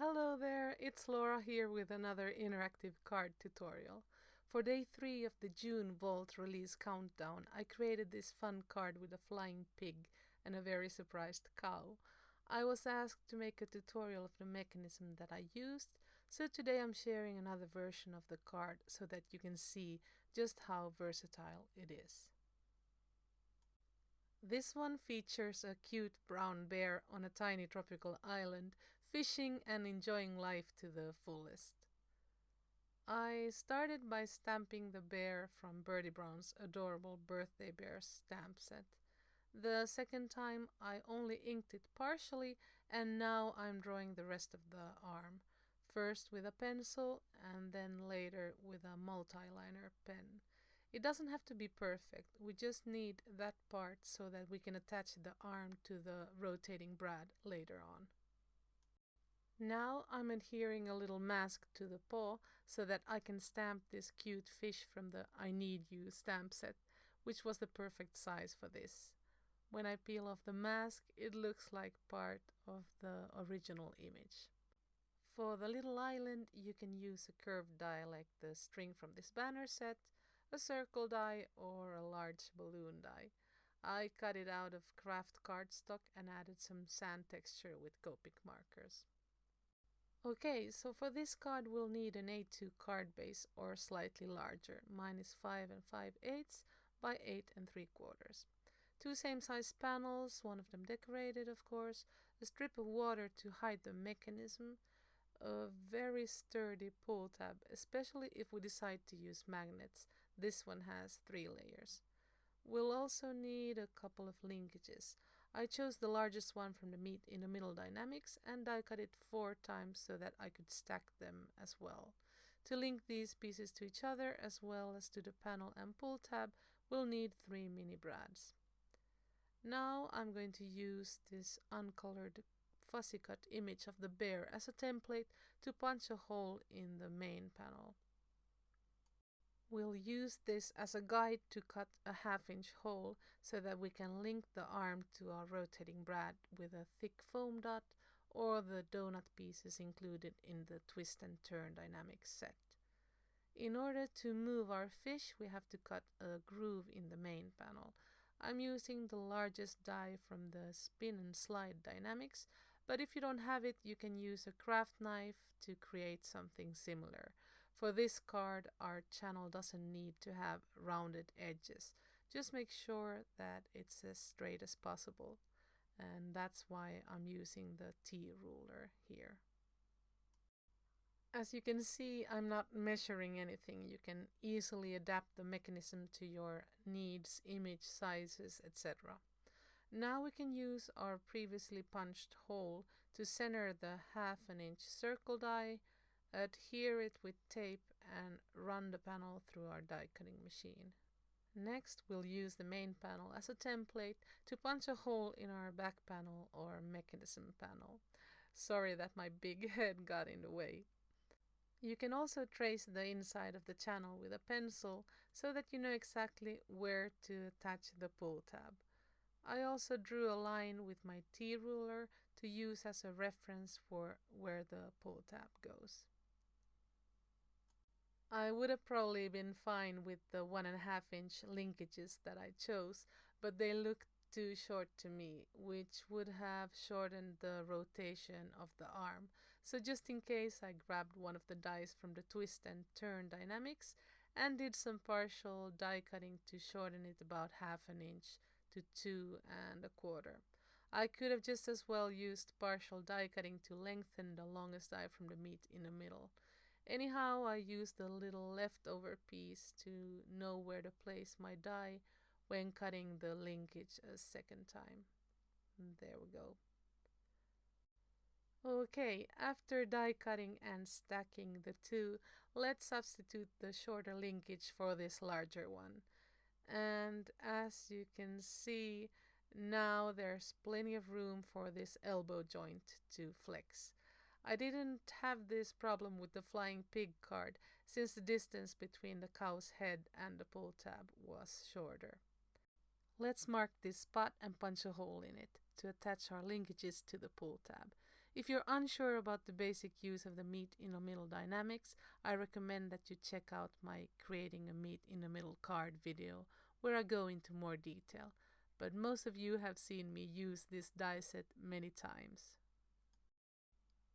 Hello there, it's Laura here with another interactive card tutorial. For day 3 of the June Vault release countdown, I created this fun card with a flying pig and a very surprised cow. I was asked to make a tutorial of the mechanism that I used, so today I'm sharing another version of the card so that you can see just how versatile it is. This one features a cute brown bear on a tiny tropical island, fishing and enjoying life to the fullest. I started by stamping the bear from Birdie Brown's adorable birthday bear stamp set. The second time I only inked it partially, and now I'm drawing the rest of the arm. First with a pencil and then later with a multi-liner pen. It doesn't have to be perfect, we just need that part so that we can attach the arm to the rotating brad later on. Now I'm adhering a little mask to the paw so that I can stamp this cute fish from the I Knead You stamp set, which was the perfect size for this. When I peel off the mask, it looks like part of the original image. For the little island, you can use a curved die like the string from this banner set, a circle die or a large balloon die. I cut it out of craft cardstock and added some sand texture with Copic markers. Okay, so for this card we'll need an A2 card base or slightly larger. Mine is 5 5/8 by 8 3/4. Two same size panels, one of them decorated of course, a strip of water to hide the mechanism, a very sturdy pull tab, especially if we decide to use magnets. This one has 3 layers. We'll also need a couple of linkages. I chose the largest one from the Meet in the Middle Die-namics and die cut it 4 times so that I could stack them as well. To link these pieces to each other as well as to the panel and pull tab, we'll need 3 mini brads. Now I'm going to use this uncolored fussy cut image of the bear as a template to punch a hole in the main panel. We'll use this as a guide to cut a 1/2-inch hole so that we can link the arm to our rotating brad with a thick foam dot or the donut pieces included in the twist and turn dynamics set. In order to move our fish, we have to cut a groove in the main panel. I'm using the largest die from the Spin and Slide Dynamics, but if you don't have it, you can use a craft knife to create something similar. For this card, our channel doesn't need to have rounded edges. Just make sure that it's as straight as possible. And that's why I'm using the T ruler here. As you can see, I'm not measuring anything. You can easily adapt the mechanism to your needs, image sizes, etc. Now we can use our previously punched hole to center the 1/2-inch circle die, adhere it with tape and run the panel through our die cutting machine. Next we'll use the main panel as a template to punch a hole in our back panel or mechanism panel. Sorry that my big head got in the way. You can also trace the inside of the channel with a pencil so that you know exactly where to attach the pull tab. I also drew a line with my T ruler to use as a reference for where the pull tab goes. I would have probably been fine with the 1.5-inch linkages that I chose, but they looked too short to me, which would have shortened the rotation of the arm. So just in case, I grabbed one of the dies from the Twist and Turn Dynamics and did some partial die cutting to shorten it about 1/2 inch to 2 1/4. I could have just as well used partial die cutting to lengthen the longest die from the Meet in the Middle. Anyhow, I used a little leftover piece to know where to place my die when cutting the linkage a second time. There we go. Okay, after die cutting and stacking the two, let's substitute the shorter linkage for this larger one. And as you can see, now there's plenty of room for this elbow joint to flex. I didn't have this problem with the flying pig card since the distance between the cow's head and the pull tab was shorter. Let's mark this spot and punch a hole in it to attach our linkages to the pull tab. If you're unsure about the basic use of the meat in the middle dynamics, I recommend that you check out my Creating a Meat in the Middle card video, where I go into more detail. But most of you have seen me use this die set many times.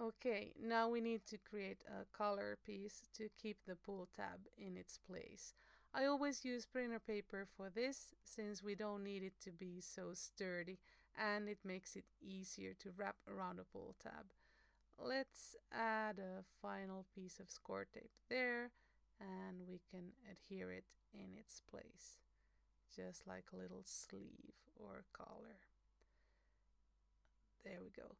Okay, now we need to create a collar piece to keep the pull tab in its place. I always use printer paper for this, since we don't need it to be so sturdy and it makes it easier to wrap around a pull tab. Let's add a final piece of score tape there, and we can adhere it in its place, just like a little sleeve or collar. There we go.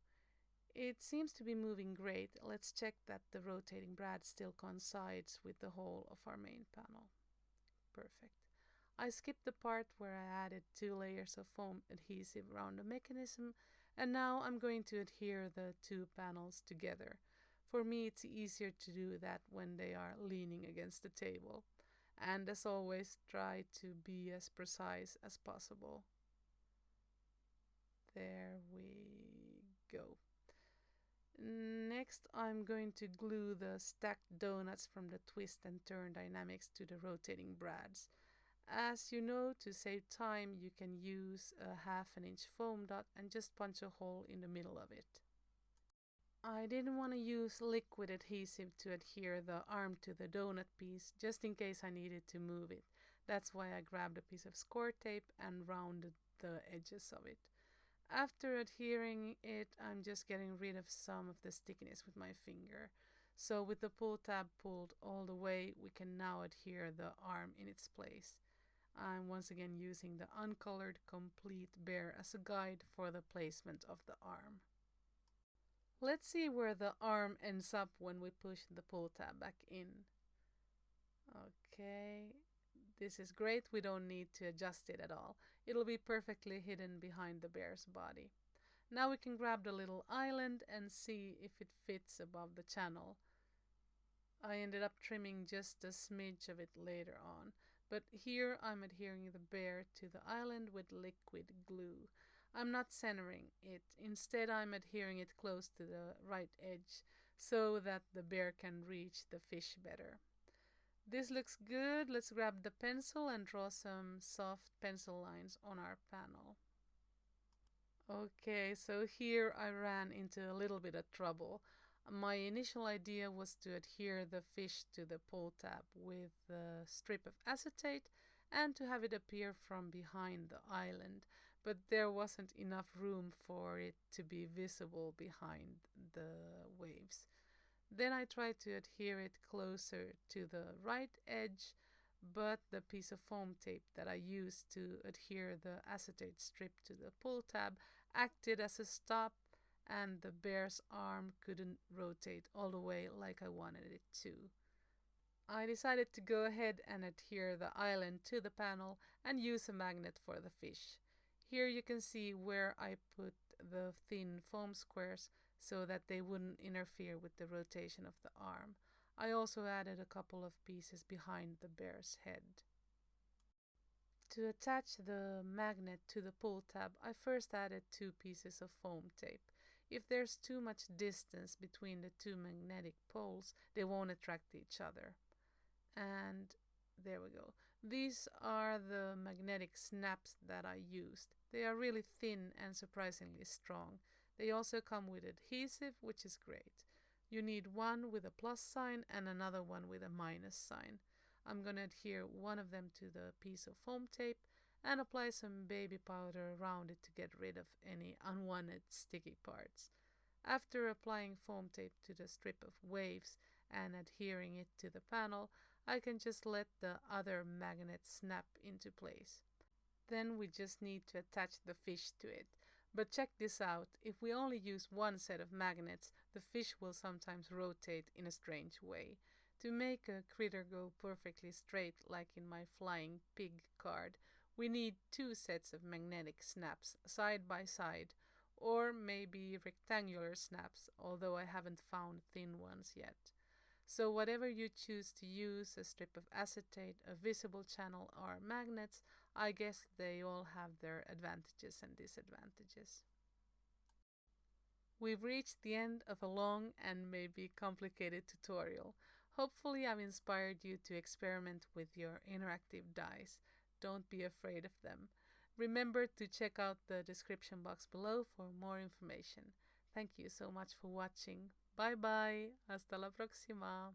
It seems to be moving great. Let's check that the rotating brad still coincides with the whole of our main panel. Perfect. I skipped the part where I added 2 layers of foam adhesive around the mechanism, and now I'm going to adhere the 2 panels together. For me, it's easier to do that when they are leaning against the table. And as always, try to be as precise as possible. There we go. Next, I'm going to glue the stacked donuts from the twist and turn dynamics to the rotating brads. As you know, to save time, you can use a 1/2 inch foam dot and just punch a hole in the middle of it. I didn't want to use liquid adhesive to adhere the arm to the donut piece, just in case I needed to move it. That's why I grabbed a piece of score tape and rounded the edges of it. After adhering it, I'm just getting rid of some of the stickiness with my finger. So with the pull tab pulled all the way, we can now adhere the arm in its place. I'm once again using the uncolored complete bear as a guide for the placement of the arm. Let's see where the arm ends up when we push the pull tab back in. Okay, this is great. We don't need to adjust it at all. It'll be perfectly hidden behind the bear's body. Now we can grab the little island and see if it fits above the channel. I ended up trimming just a smidge of it later on, but here I'm adhering the bear to the island with liquid glue. I'm not centering it. Instead, I'm adhering it close to the right edge so that the bear can reach the fish better. This looks good. Let's grab the pencil and draw some soft pencil lines on our panel. Okay, so here I ran into a little bit of trouble. My initial idea was to adhere the fish to the pull tab with a strip of acetate and to have it appear from behind the island, but there wasn't enough room for it to be visible behind the waves. Then I tried to adhere it closer to the right edge, but the piece of foam tape that I used to adhere the acetate strip to the pull tab acted as a stop, and the bear's arm couldn't rotate all the way like I wanted it to. I decided to go ahead and adhere the island to the panel and use a magnet for the fish. Here you can see where I put the thin foam squares so that they wouldn't interfere with the rotation of the arm. I also added a couple of pieces behind the bear's head. To attach the magnet to the pull tab, I first added 2 pieces of foam tape. If there's too much distance between the 2 magnetic poles, they won't attract each other. And there we go. These are the magnetic snaps that I used. They are really thin and surprisingly strong. They also come with adhesive, which is great. You need one with a plus sign and another one with a minus sign. I'm going to adhere one of them to the piece of foam tape and apply some baby powder around it to get rid of any unwanted sticky parts. After applying foam tape to the strip of waves and adhering it to the panel, I can just let the other magnet snap into place. Then we just need to attach the fish to it. But check this out, if we only use one set of magnets, the fish will sometimes rotate in a strange way. To make a critter go perfectly straight, like in my flying pig card, we need 2 sets of magnetic snaps side by side, or maybe rectangular snaps, although I haven't found thin ones yet. So whatever you choose to use, a strip of acetate, a visible channel, or magnets, I guess they all have their advantages and disadvantages. We've reached the end of a long and maybe complicated tutorial. Hopefully, I've inspired you to experiment with your interactive dies. Don't be afraid of them. Remember to check out the description box below for more information. Thank you so much for watching. Bye bye. Hasta la próxima.